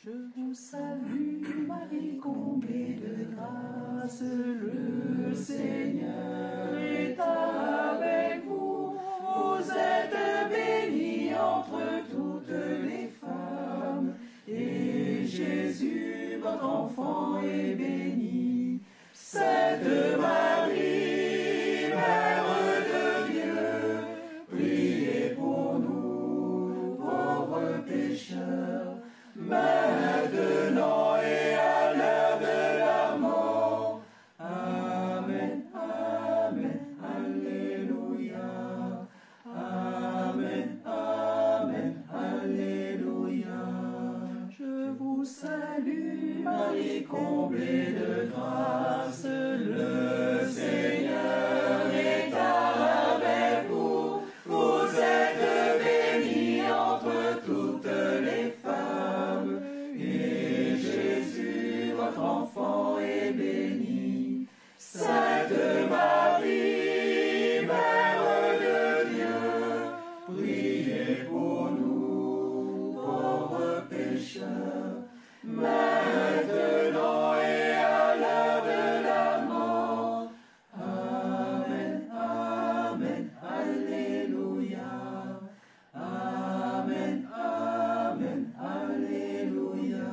Je vous salue, Marie, comblée de grâce, le Seigneur est avec vous. Vous êtes bénie entre toutes les femmes, et Jésus, votre enfant, est béni. Sainte Marie, Mère de Dieu, priez pour nous, pauvres pécheurs, maintenant et à l'heure de la mort. Amen, Amen, Alléluia. Amen, Amen, Alléluia. Je vous salue, Marie, comblée de grâce, le Seigneur est avec vous. Vous êtes bénie entre toutes les femmes, et Jésus, votre enfant, est béni. Sainte Marie, Mère de Dieu, priez pour nous, pauvres pécheurs, maintenant et à l'heure de la mort. Amen, Amen, Alléluia. Amen, Amen, Alléluia.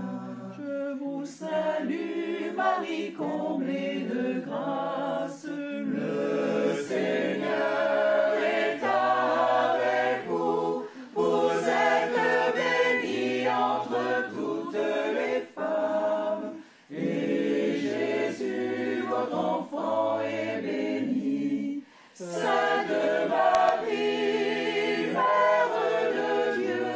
Je vous salue, Marie, comblée de grâce, le Seigneur est avec vous. Vous êtes bénie entre toutes les femmes, et Jésus, votre enfant, est béni. Sainte Marie, Mère de Dieu,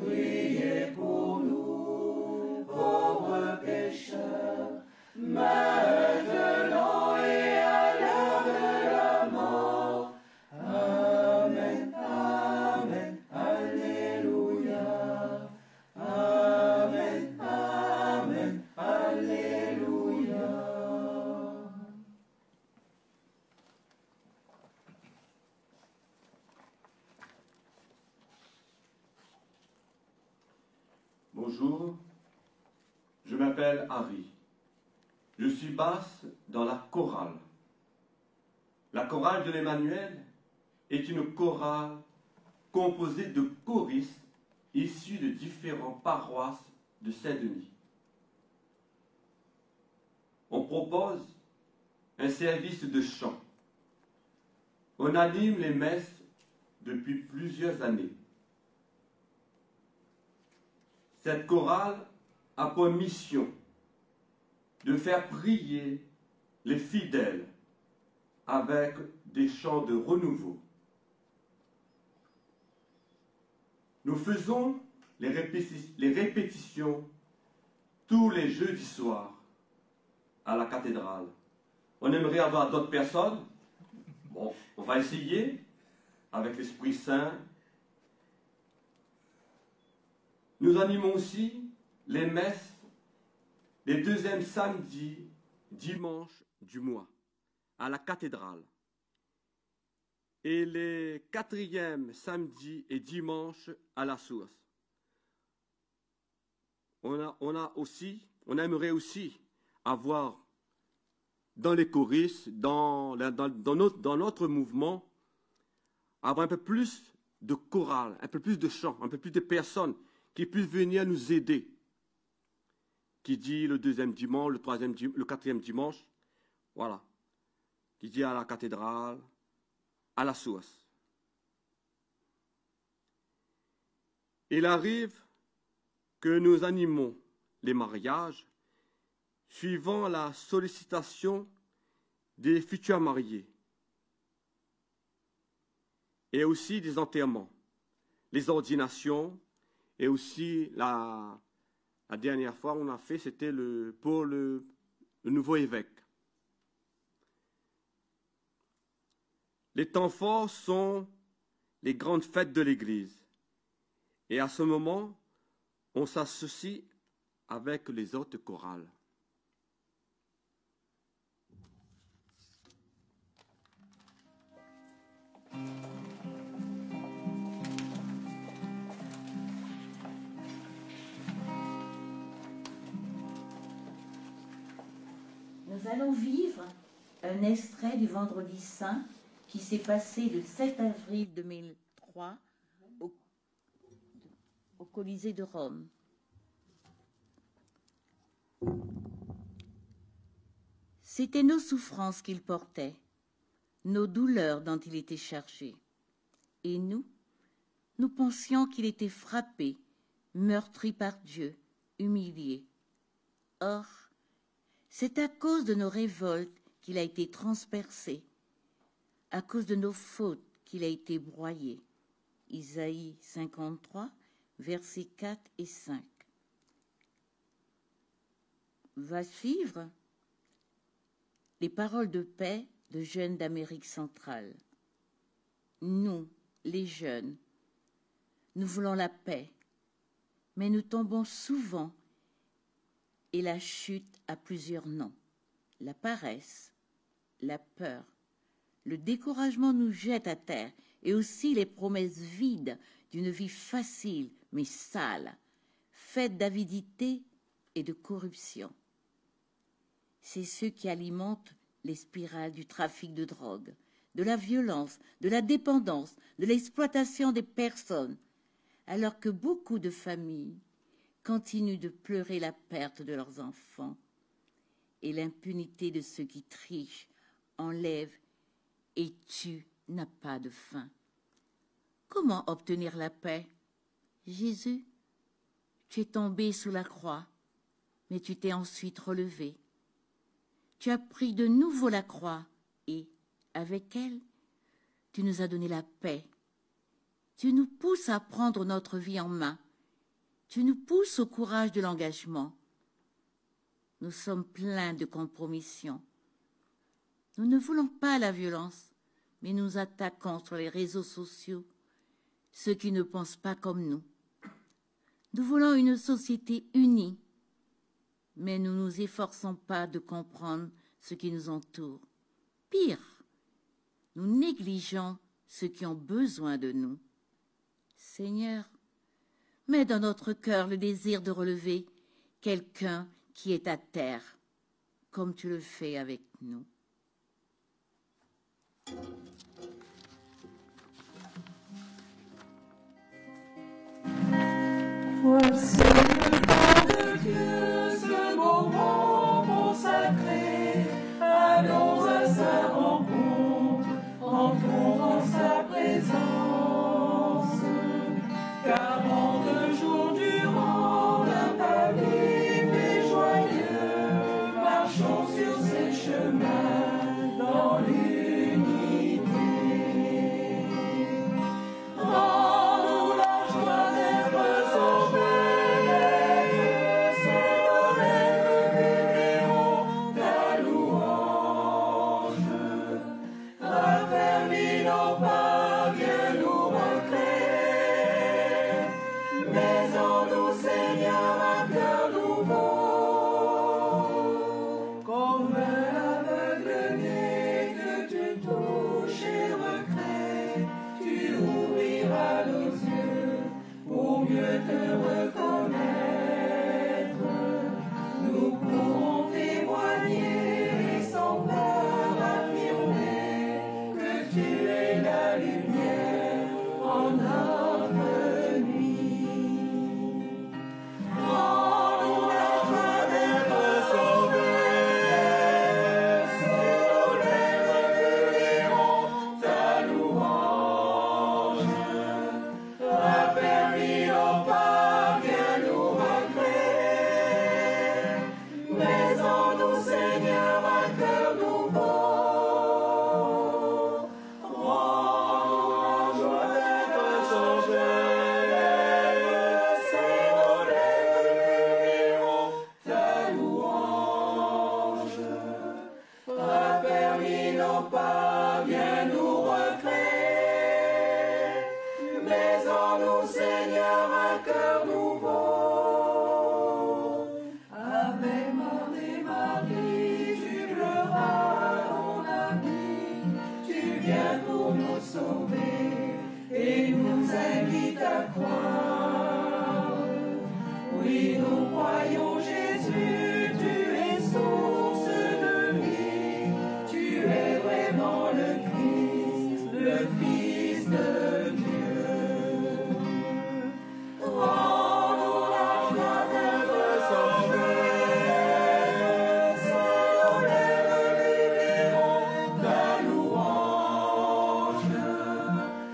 priez pour nous, pauvres pécheurs, maintenant et à l'heure de la mort. Amen, Amen, Alléluia. Amen, Amen, Alléluia. Bonjour, je m'appelle Harry. Je suis basse dans la chorale. La chorale de l'Emmanuel est une chorale composée de choristes issus de différentes paroisses de Saint-Denis. On propose un service de chant. On anime les messes depuis plusieurs années. Cette chorale a pour mission de faire prier les fidèles avec des chants de renouveau. Nous faisons les répétitions tous les jeudis soirs à la cathédrale. On aimerait avoir d'autres personnes. Bon, on va essayer avec l'Esprit Saint. Nous animons aussi les messes les deuxièmes samedis, dimanches du mois à la cathédrale et les quatrièmes samedis et dimanches à la source. On aimerait aussi avoir dans les choristes, dans notre mouvement, avoir un peu plus de chorale, un peu plus de chants, un peu plus de personnes qui puissent venir nous aider. Qui dit le deuxième dimanche, le quatrième dimanche, voilà. Qui dit à la cathédrale, à la source. Il arrive que nous animons les mariages suivant la sollicitation des futurs mariés et aussi des enterrements, les ordinations et aussi la dernière fois on a fait, c'était pour le nouveau évêque. Les temps forts sont les grandes fêtes de l'Église. Et à ce moment, on s'associe avec les autres chorales. Nous allons vivre un extrait du Vendredi Saint qui s'est passé le 7 avril 2003 au Colisée de Rome. C'étaient nos souffrances qu'il portait, nos douleurs dont il était chargé. Et nous pensions qu'il était frappé, meurtri par Dieu, humilié. Or, c'est à cause de nos révoltes qu'il a été transpercé, à cause de nos fautes qu'il a été broyé. Isaïe 53, versets 4 et 5. Va suivre les paroles de paix de jeunes d'Amérique centrale. Nous, les jeunes, nous voulons la paix, mais nous tombons souvent et la chute a plusieurs noms. La paresse, la peur, le découragement nous jette à terre et aussi les promesses vides d'une vie facile mais sale, faite d'avidité et de corruption. C'est ce qui alimente les spirales du trafic de drogue, de la violence, de la dépendance, de l'exploitation des personnes, alors que beaucoup de familles continuent de pleurer la perte de leurs enfants et l'impunité de ceux qui trichent, enlèvent et tuent n'a pas de fin. Comment obtenir la paix? Jésus, tu es tombé sous la croix, mais tu t'es ensuite relevé. Tu as pris de nouveau la croix et, avec elle, tu nous as donné la paix. Tu nous pousses à prendre notre vie en main. Tu nous pousses au courage de l'engagement. Nous sommes pleins de compromissions. Nous ne voulons pas la violence, mais nous attaquons sur les réseaux sociaux ceux qui ne pensent pas comme nous. Nous voulons une société unie, mais nous ne nous efforçons pas de comprendre ce qui nous entoure. Pire, nous négligeons ceux qui ont besoin de nous. Seigneur, mets dans notre cœur le désir de relever quelqu'un qui est à terre, comme tu le fais avec nous. Voici le temps de Dieu, ce moment consacré. Allons à sa rencontre, entrons dans sa présence. 40 jours durant, d'un pas vif et joyeux, marchons sur ses chemins dans l'unité. Rends-nous la joie d'être sauvés, c'est nos lèvres publieront ta louange. Raffermis nos pas, viens nous recréer, mais en nous, Seigneur, un cœur nouveau. Comme l'aveugle-né que tu touches et recrées, tu ouvriras nos yeux pour mieux te reconnaître. Nous pourrons témoigner et sans peur affirmer que tu es la lumière en notre nuit. Rends-nous la joie d'être sauvés, c'est nos lèvres publieront ta louange. Raffermis nos pas, viens nous recréer, mais en nous, Seigneur, un cœur nouveau. Rends-nous la joie d'être sauvés, c'est nos lèvres publieront ta louange. Raffermis nos pas, viens nous recréer, mais en nous, Seigneur, un cœur nouveau. Ave Marie, tu pleuras ton ami, tu viens pour nous sauver et nous invites à croire. Oui, nous croyons Jésus, tu es source de Fils de Dieu. Rends-nous la joie d'être sauvés, célèbre, vivrons ta louange.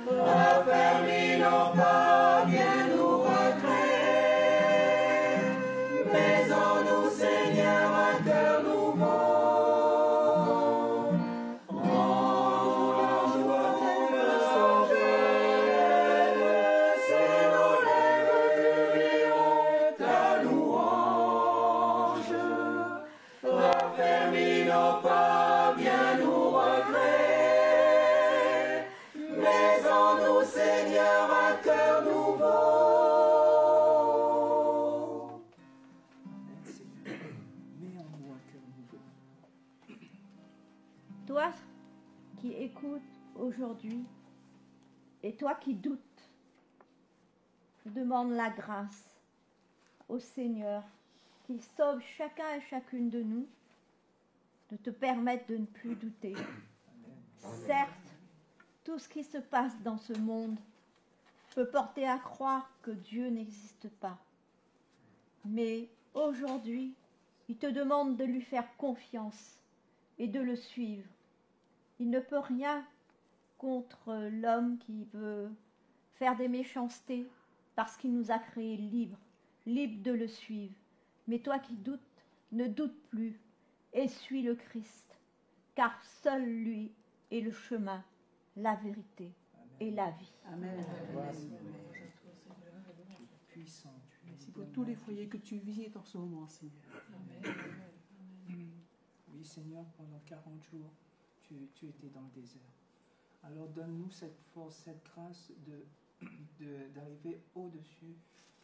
Raffermis nos pas, viens nous recréer, mais en nous, Seigneur, un cœur nouveau. Rends-nous la joie d'être sauvés, c'est nos lèvres publieront ta louange. Raffermis nos pas, viens nous recréer, mais en nous, Seigneur, un cœur nouveau. Mets en nous un cœur nouveau. Toi qui écoutes aujourd'hui et toi qui doutes, je demande la grâce au Seigneur qu'il sauve chacun et chacune de nous, de te permettre de ne plus douter. Certes, tout ce qui se passe dans ce monde peut porter à croire que Dieu n'existe pas. Mais aujourd'hui, il te demande de lui faire confiance et de le suivre. Il ne peut rien contre l'homme qui veut faire des méchancetés parce qu'il nous a créés libres, libres de le suivre. Mais toi qui doutes, ne doute plus et suis le Christ, car seul lui est le chemin, la vérité et la vie. Amen. Tu es puissant. Merci pour tous les foyers que tu visites en ce moment, Seigneur. Oui, Seigneur, pendant 40 jours, tu étais dans le désert. Alors donne-nous cette force, cette grâce d'arriver au-dessus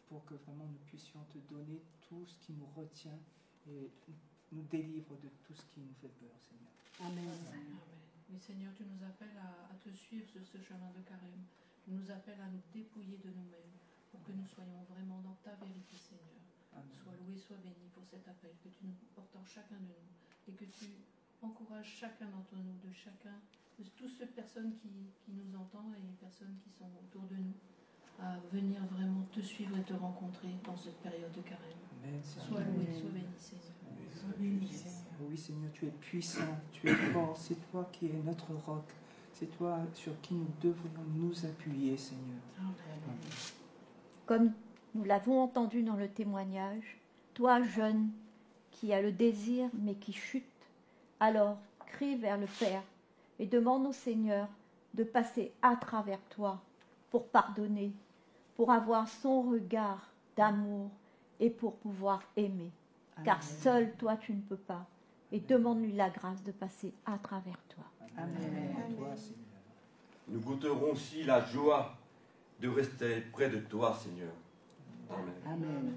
pour que vraiment nous puissions te donner tout ce qui nous retient et nous délivre de tout ce qui nous fait peur, Seigneur. Amen. Amen. Oui, Seigneur, tu nous appelles à te suivre sur ce chemin de carême. Tu nous appelles à nous dépouiller de nous-mêmes pour que nous soyons vraiment dans ta vérité, Seigneur. Amen. Sois loué, sois béni pour cet appel que tu nous portes en chacun de nous et que tu encourages chacun d'entre nous, de toutes ces personnes qui nous entendent et les personnes qui sont autour de nous, à venir vraiment te suivre et te rencontrer dans cette période de carême. Amen. Sois loué, sois béni, Seigneur. Oui, Seigneur, tu es puissant, tu es fort. C'est toi qui es notre roc. C'est toi sur qui nous devrions nous appuyer, Seigneur. Amen. Comme nous l'avons entendu dans le témoignage, toi jeune qui as le désir mais qui chute, alors crie vers le Père et demande au Seigneur de passer à travers toi pour pardonner, pour avoir son regard d'amour et pour pouvoir aimer. Car seul toi tu ne peux pas. Et demande-lui la grâce de passer à travers toi. Amen. À toi, Seigneur. Nous goûterons aussi la joie de rester près de toi, Seigneur. Amen. Amen.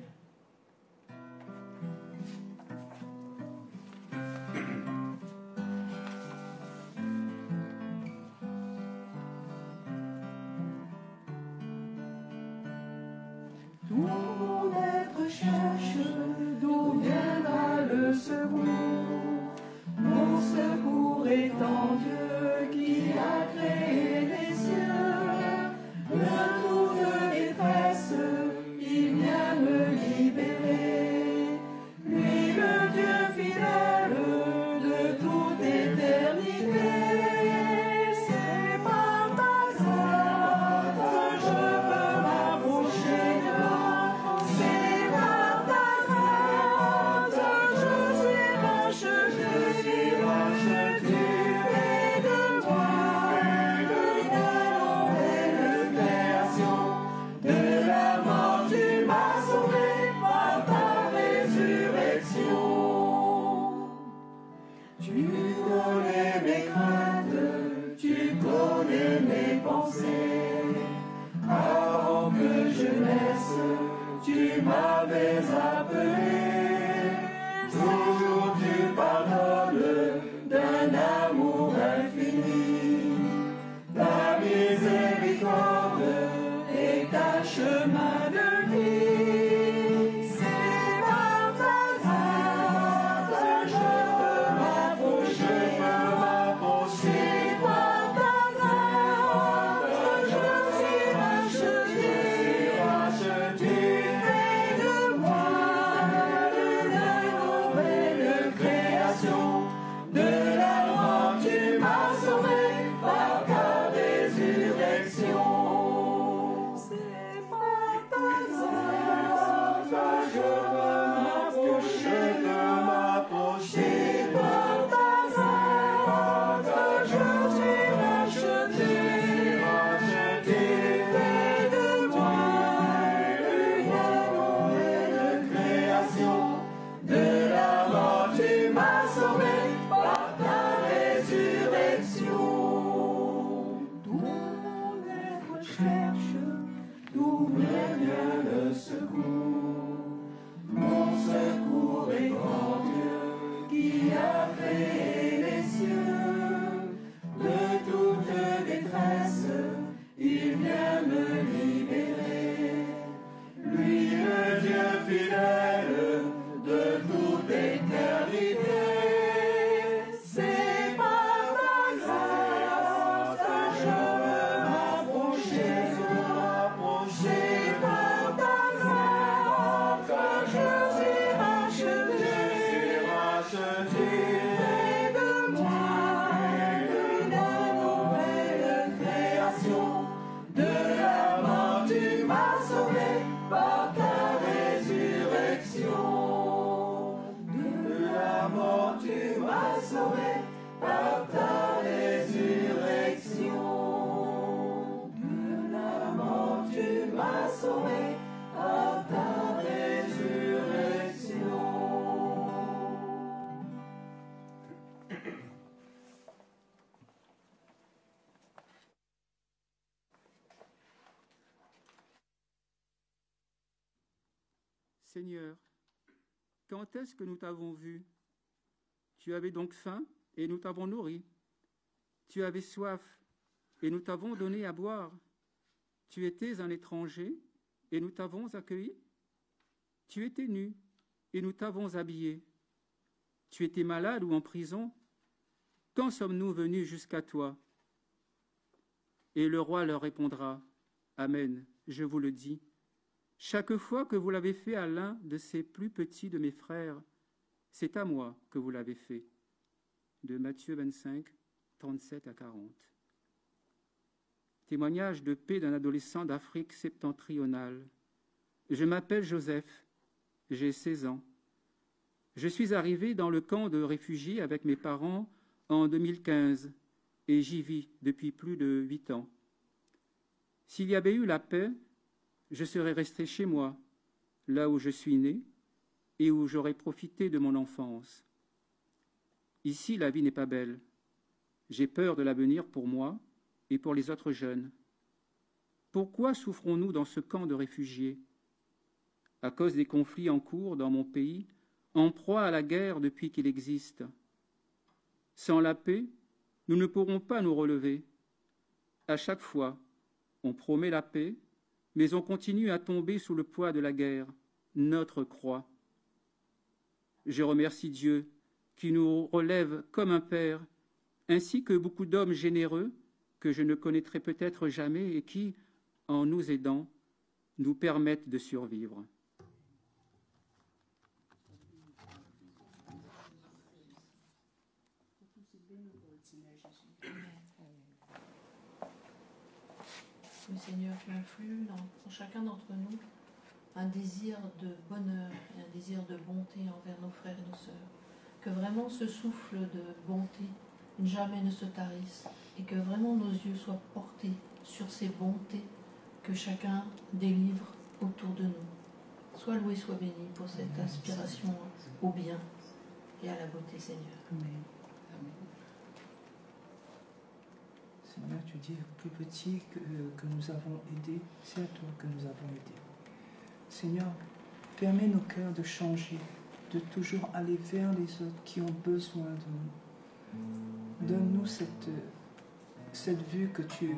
Tout mon être cherche d'où viendra le secours. Mon secours est en Dieu qui a créé les cieux. Le jour de détresse, il vient me libérer. Lui, le Dieu fidèle de toute éternité. C'est par ta grâce que je peux m'approcher de toi. C'est par ta grâce que je suis racheté. Tu fais de moi une nouvelle création. De la mort tu m'as sauvé par ta résurrection. Tu connais mes craintes, tu connais mes pensées. Avant que je naisse, tu m'avais appelé. Toujours tu pardonnes d'un amour infini. Ta miséricorde est un chemin de vie. C'est par ta grâce que je peux m'approcher. C'est par ta grâce d'où me vient le secours. Mon secours est grand Dieu qui a créé les cieux. De toute détresse, il vient me libérer. Lui, le Dieu fidèle de toute éternité. C'est par ta grâce que je veux m'approcher. C'est par ta grâce que je suis racheté. Tu fais de moi une nouvelle création. De la mort tu m'as sauvé par ta résurrection. De la mort tu m'as sauvé par ta résurrection. De la mort tu m'as sauvé par ta résurrection. Seigneur, quand est-ce que nous t'avons vu? Tu avais donc faim et nous t'avons nourri. Tu avais soif et nous t'avons donné à boire. Tu étais un étranger et nous t'avons accueilli. Tu étais nu et nous t'avons habillé. Tu étais malade ou en prison. Quand sommes-nous venus jusqu'à toi? Et le roi leur répondra, Amen, je vous le dis. Chaque fois que vous l'avez fait à l'un de ces plus petits de mes frères, c'est à moi que vous l'avez fait. De Matthieu 25, 37 à 40. Témoignage de paix d'un adolescent d'Afrique septentrionale. Je m'appelle Joseph, j'ai 16 ans. Je suis arrivé dans le camp de réfugiés avec mes parents en 2015 et j'y vis depuis plus de 8 ans. S'il y avait eu la paix, je serais resté chez moi, là où je suis né et où j'aurais profité de mon enfance. Ici, la vie n'est pas belle. J'ai peur de l'avenir pour moi et pour les autres jeunes. Pourquoi souffrons-nous dans ce camp de réfugiés? À cause des conflits en cours dans mon pays, en proie à la guerre depuis qu'il existe. Sans la paix, nous ne pourrons pas nous relever. À chaque fois, on promet la paix, mais on continue à tomber sous le poids de la guerre, notre croix. Je remercie Dieu qui nous relève comme un père, ainsi que beaucoup d'hommes généreux que je ne connaîtrai peut-être jamais et qui, en nous aidant, nous permettent de survivre. Oui, Seigneur, tu influes dans chacun d'entre nous un désir de bonheur et un désir de bonté envers nos frères et nos sœurs. Que vraiment ce souffle de bonté jamais ne se tarisse et que vraiment nos yeux soient portés sur ces bontés que chacun délivre autour de nous. Sois loué, sois béni pour cette inspiration au bien et à la beauté, Seigneur. Amen. Seigneur, tu dis le plus petit que nous avons aidé, c'est à toi que nous avons aidé. Seigneur, permets nos cœurs de changer, de toujours aller vers les autres qui ont besoin de nous. Donne-nous cette vue que tu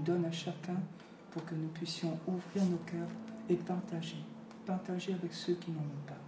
donnes à chacun pour que nous puissions ouvrir nos cœurs et partager avec ceux qui n'en ont pas.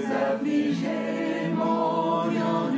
Affligés, mendiants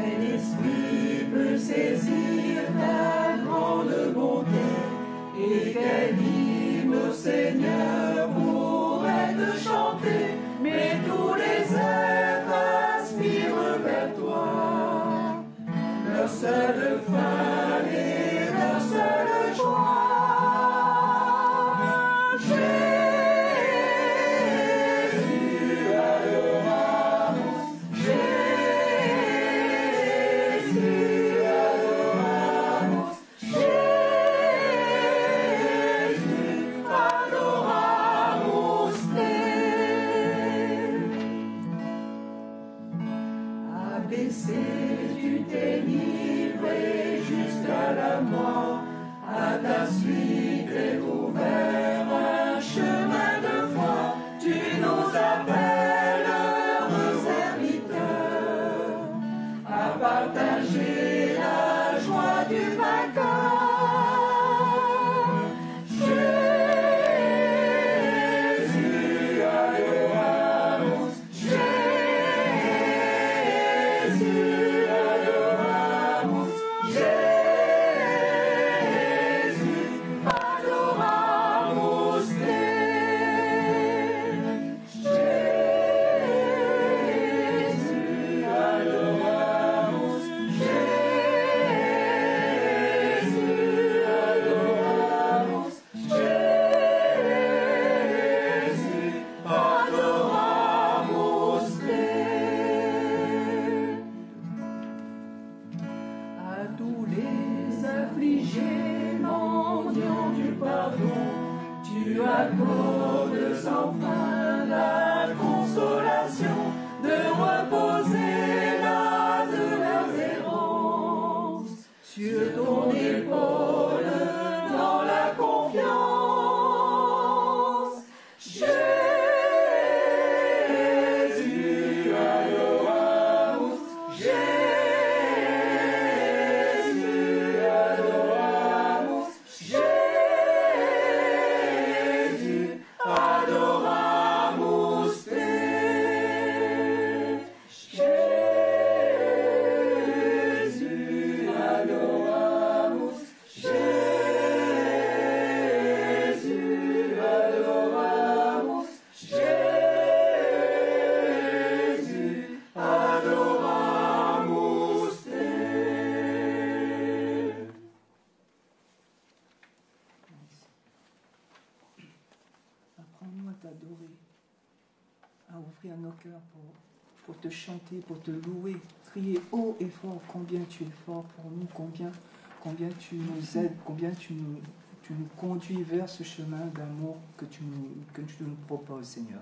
Quel esprit peut saisir ta grande bonté et quel hymne au Seigneur pourrait te chanter, mais tous les êtres aspirent vers toi. Leur seule fin et leur seule joie. Tu t'es livré jusqu'à la mort, à ta suite est ouvert un chemin de foi. Tu nous appelles, heureux serviteurs, à partager la joie du vainqueur. Tu accordes sans fin la consolation de reposer là de leurs errances sur ton épaule dans la confiance. Jésus, adoramus, Jésus, adoramus, adoramus te. Jésus, adoramus, Jésus, adoramus, Jésus, adoramus te. Apprends-nous à t'adorer, à ouvrir nos cœurs pour te chanter, pour te louer, crier haut et fort combien tu es fort pour nous, combien tu nous aides, combien tu nous conduis vers ce chemin d'amour que tu nous proposes, Seigneur.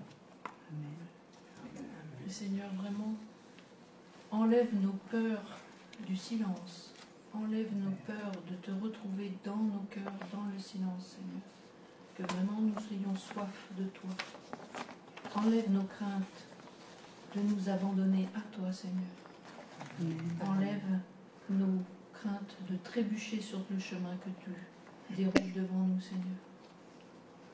Le Seigneur, vraiment, enlève nos peurs du silence, enlève nos peurs de te retrouver dans nos cœurs, dans le silence, Seigneur. Que vraiment nous ayons soif de toi. Enlève nos craintes de nous abandonner à toi, Seigneur. Enlève nos craintes de trébucher sur le chemin que tu déroules devant nous, Seigneur.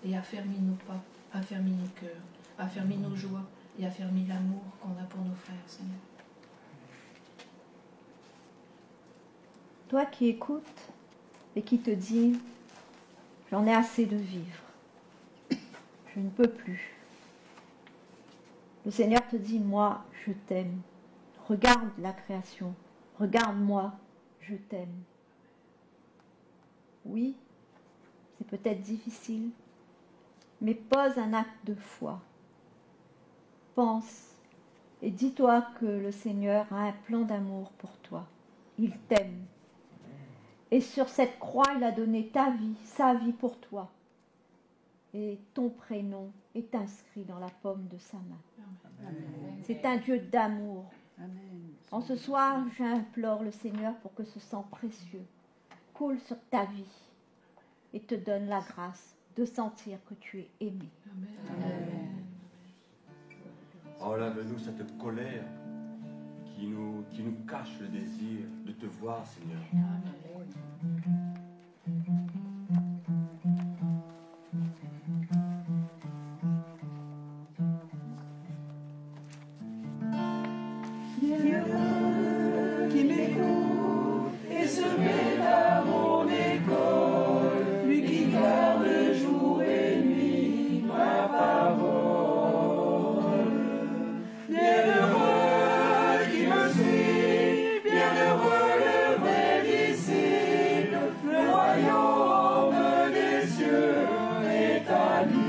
Et affermis nos pas, affermis nos cœurs, affermis nos joies et affermis l'amour qu'on a pour nos frères, Seigneur. Toi qui écoutes et qui te dis « J'en ai assez de vivre, je ne peux plus ». Le Seigneur te dit « Moi, je t'aime. Regarde la création, regarde-moi, je t'aime. » Oui, c'est peut-être difficile, mais pose un acte de foi. Pense et dis-toi que le Seigneur a un plan d'amour pour toi. Il t'aime. Et sur cette croix, il a donné ta vie, sa vie pour toi. Et ton prénom est inscrit dans la paume de sa main. Amen. C'est un Dieu d'amour. En ce soir, j'implore le Seigneur pour que ce sang précieux coule sur ta vie et te donne la grâce de sentir que tu es aimé. Amen. Amen. Enlève-nous cette colère qui nous cache le désir de te voir, Seigneur. Dieu qui m'écoute et se met à mon école, lui qui garde jour et nuit ma parole. Bienheureux qui me suit, bienheureux le vrai disciple, le royaume des cieux est à lui.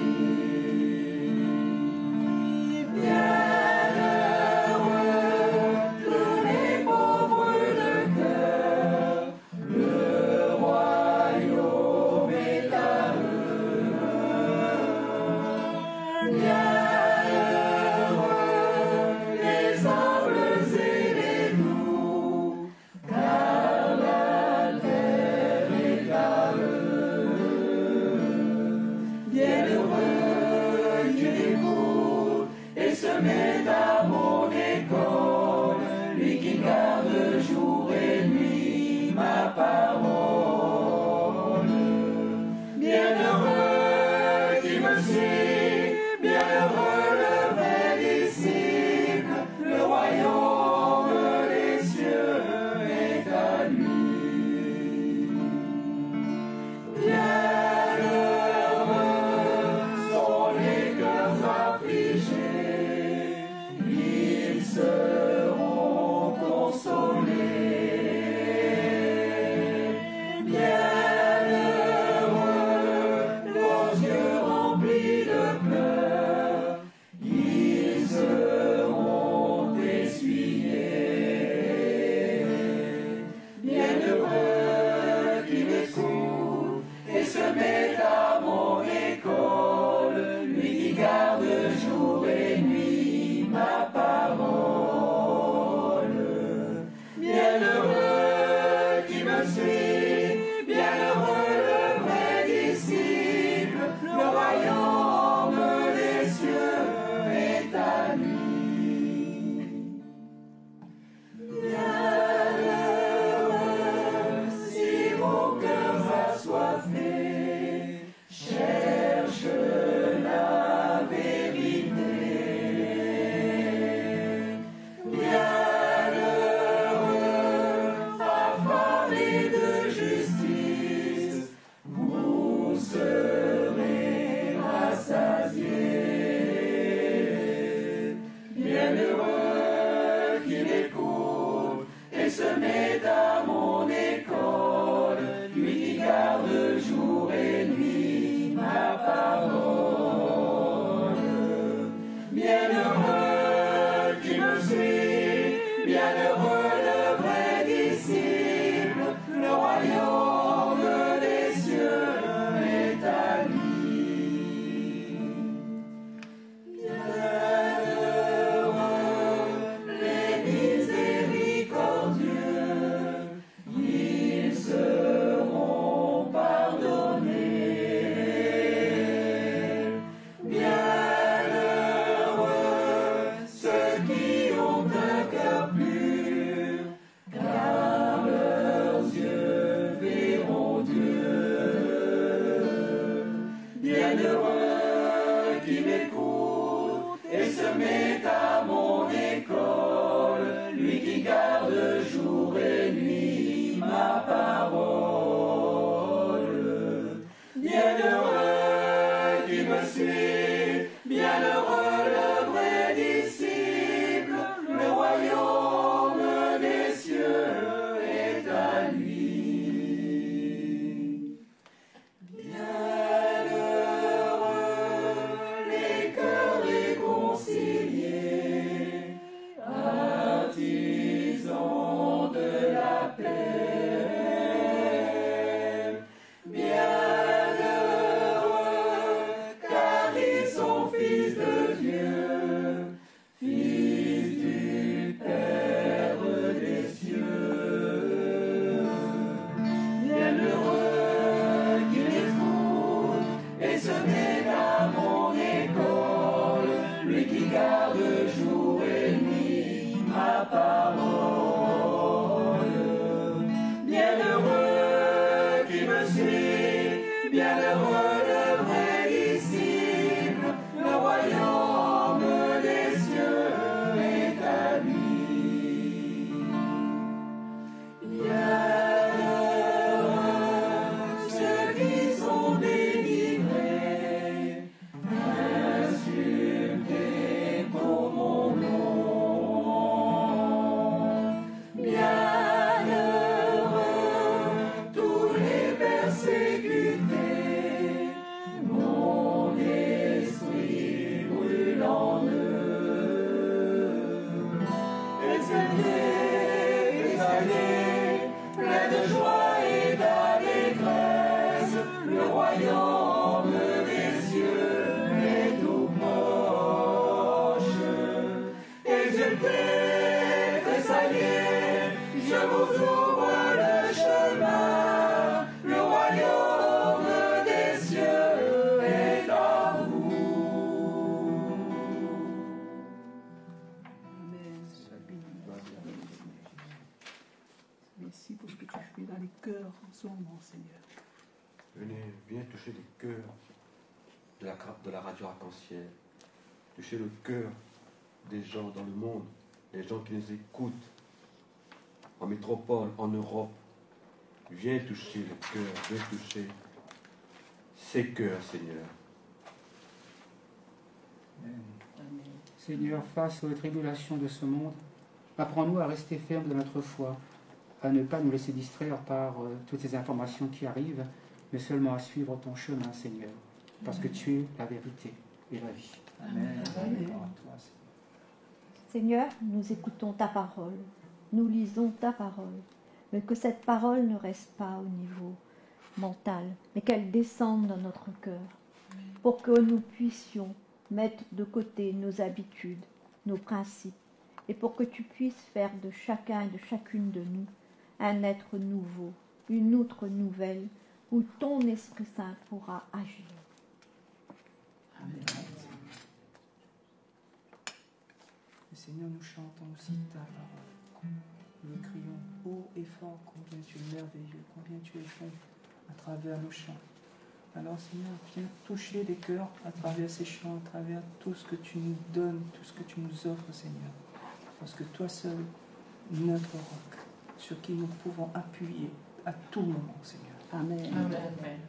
Met à mon école, lui qui garde jour et nuit ma parole. Bienheureux qui me suit, bienheureux le vrai disciple, le royaume des cieux est à lui. Bienheureux sont les cœurs affligés, ils seront consolés. Bienheureux, leurs yeux remplis de pleurs, ils seront essuyés. Bienheureux qui m'écoute et se met à mon école, lui qui garde jour et nuit ma parole. Bienheureux qui me suit, bienheureux le vrai disciple, le royaume des cieux est à lui. Bienheureux si mon cœur assoiffé cherche la vérité. Bienheureux, affamés de justice, vous serez rassasiés. Bienheureux qui m'écoute et se met à mon école, lui qui garde jour et nuit ma parole. Bienheureux qui me suit, bienheureux le vrai disciple, le royaume des cieux est à lui. Bienheureux les miséricordieux, ici pour ce que tu fais dans les cœurs en ce moment, Seigneur. Viens toucher les cœurs de la radio arc-en-ciel. Toucher le cœur des gens dans le monde, les gens qui nous écoutent, en métropole, en Europe. Viens toucher les cœurs, viens toucher ces cœurs, Seigneur. Amen. Seigneur, face aux tribulations de ce monde, apprends-nous à rester fermes de notre foi, à ne pas nous laisser distraire par toutes ces informations qui arrivent, mais seulement à suivre ton chemin, Seigneur, parce que tu es la vérité et la vie. Amen. Amen. Seigneur, nous écoutons ta parole, nous lisons ta parole, mais que cette parole ne reste pas au niveau mental, mais qu'elle descende dans notre cœur, pour que nous puissions mettre de côté nos habitudes, nos principes, et pour que tu puisses faire de chacun et de chacune de nous un être nouveau, une outre nouvelle, où ton Esprit Saint pourra agir. Amen. Seigneur, nous chantons aussi ta parole. Nous crions haut et fort combien tu es merveilleux, combien tu es bon à travers nos chants. Alors Seigneur, viens toucher les cœurs à travers ces chants, à travers tout ce que tu nous donnes, tout ce que tu nous offres, Seigneur. Parce que toi seul, notre roc, sur qui nous pouvons appuyer à tout moment, Seigneur. Amen. Amen.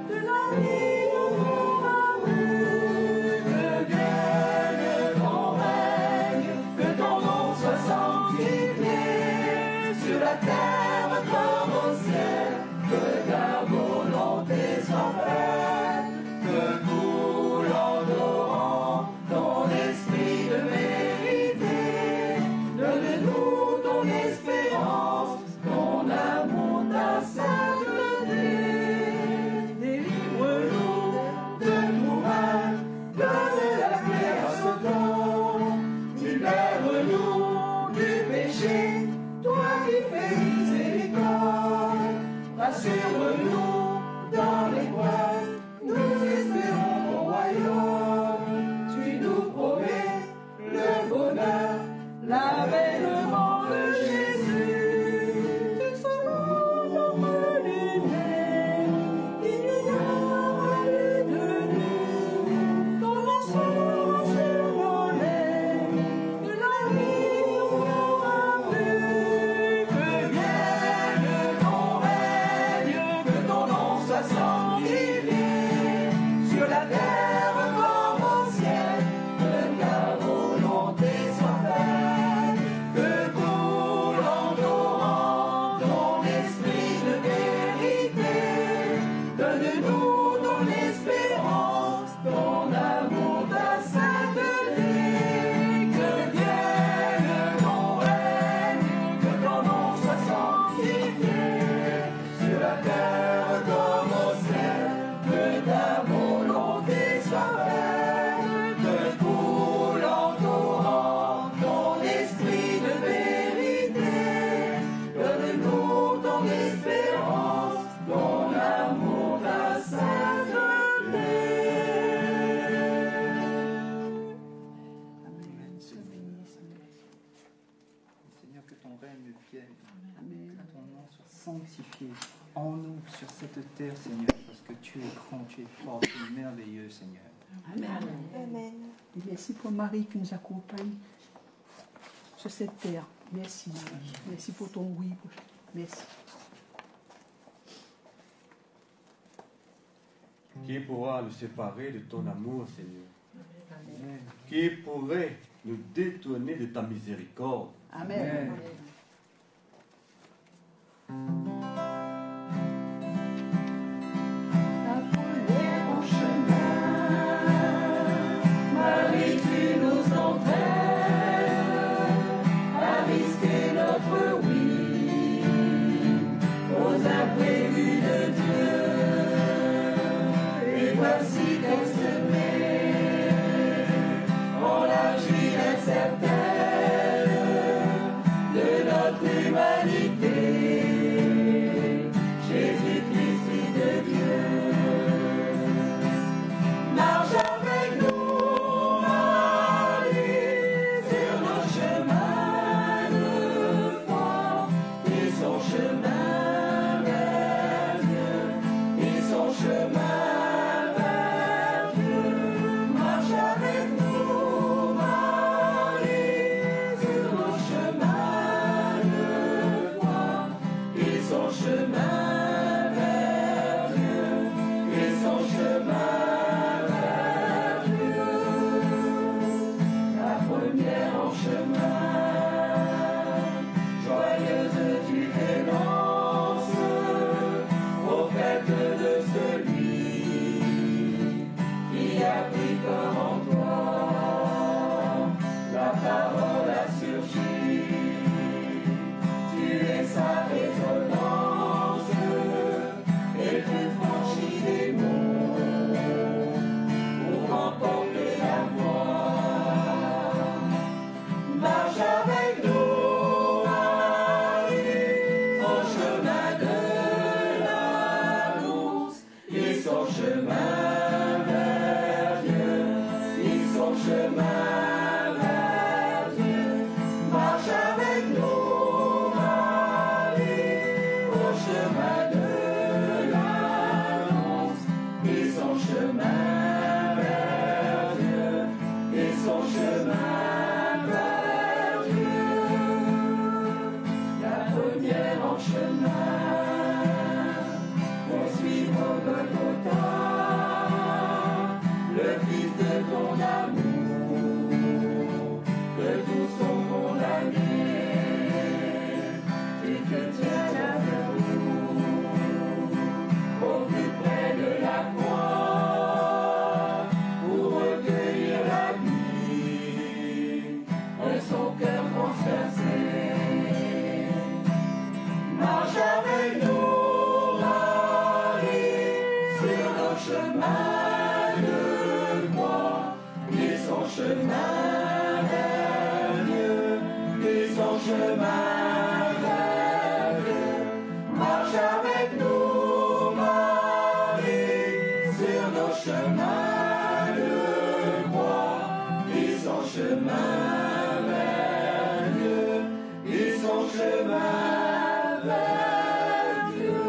De la vie. sanctifié en nous, sur cette terre, Seigneur, parce que tu es grand, tu es fort, tu es merveilleux, Seigneur. Amen. Amen. Et merci pour Marie qui nous accompagne sur cette terre. Merci Marie. Merci pour ton oui. Merci. Qui pourra nous séparer de ton amour, Seigneur? Amen. Qui pourrait nous détourner de ta miséricorde? Amen. La première en chemin, Marie, tu nous entraînes à risquer notre oui aux imprévus de Dieu. Et voici qu'elle se met en la vie incertaine de notre humanité. Jésus-Christ, Fils de Dieu, marche avec nous, Marie, sur nos chemins de foi, et son chemin vers Dieu, et son chemin vers Dieu. Marche avec nous, Marie, sur nos chemins de foi, et son chemin vers Dieu, et son chemin vers Dieu. La première en chemin, joyeuse tu t'élances, prophète de celui qui a pris corps en toi. La parole a surgi, tu es sa résonance, et tu franchis les monts pour remporter la voie. Marche avec nous, Marie, au chemin de l'annonce, et son chemin vers Dieu, et son chemin vers Dieu. Marche avec nous, Marie, au chemin de l'annonce, et son chemin vers Dieu, et son chemin vers Dieu. La première en chemin, pour suivre Golgotha, le Fils de ton amour, que tous sont condamnés, et que tiens la debout, au plus près de la croix, pour recueillir la vie, et son cœur transpercé. Marche avec nous, Marie, sur nos chemins de croix, et son chemin vers Dieu, et son chemin vers Dieu. Marche avec nous, Marie, sur nos chemins de croix, et son chemin vers Dieu, et son chemin vers Dieu.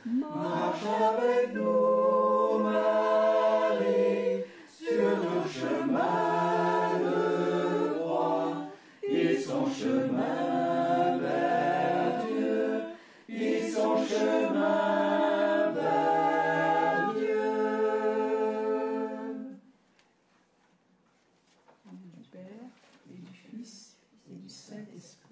Marche avec nous, Marie, sur nos chemins de croix, et son chemin vers Dieu, et son chemin vers Dieu. Au nom du Père et du Fils et du Saint-Esprit.